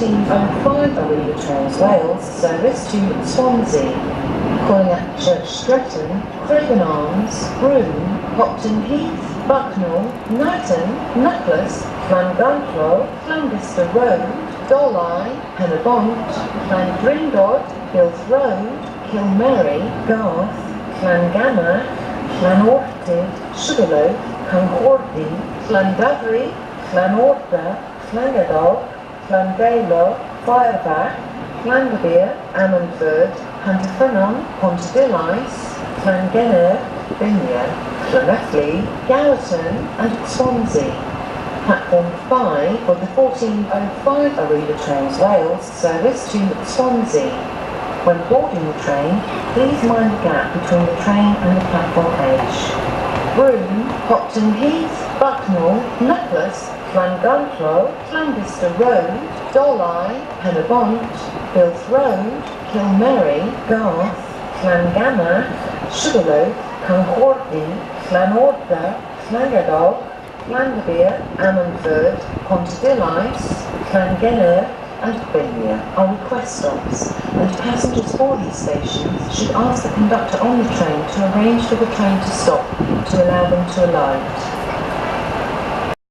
14:05 Arriva Trains Wales service to Swansea, calling at Church Stretton, Craven Arms, Broome, Hopton Heath, Bucknell, Knighton, Nicholas, Llanganflo, Llancaster Road, Dolai, Hennebont, Llandrindod, Gilth Road, Kilmary, Garth, Llangamach, Llanortyd, Sugarloaf, Cynghordy, Llandovery, Llanorda, Llangadog, Llandalo, Firebach, Llangabeer, Ammanford, Llantyffynon, Pontarddulais, Llangenner, Binia, Llanelli, Gallatin and Swansea. Platform 5 of the 14:05 Arriva Trains Wales service to Swansea. When boarding the train, please mind the gap between the train and the platform edge. Broome, Hopton Heath, Bucknell, Nicholas, Llanganflo, Llancaster Road, Dolai, Hennebont, Gilth Road, Kilmary, Garth, Llangamach, Sugarloaf, Cynghordy, Llanorda, Llangadog, Llangabeer, Ammanford, Pontarddulais, Llangenner and Binia are request stops, and passengers for these stations should ask the conductor on the train to arrange for the train to stop to allow them to alight.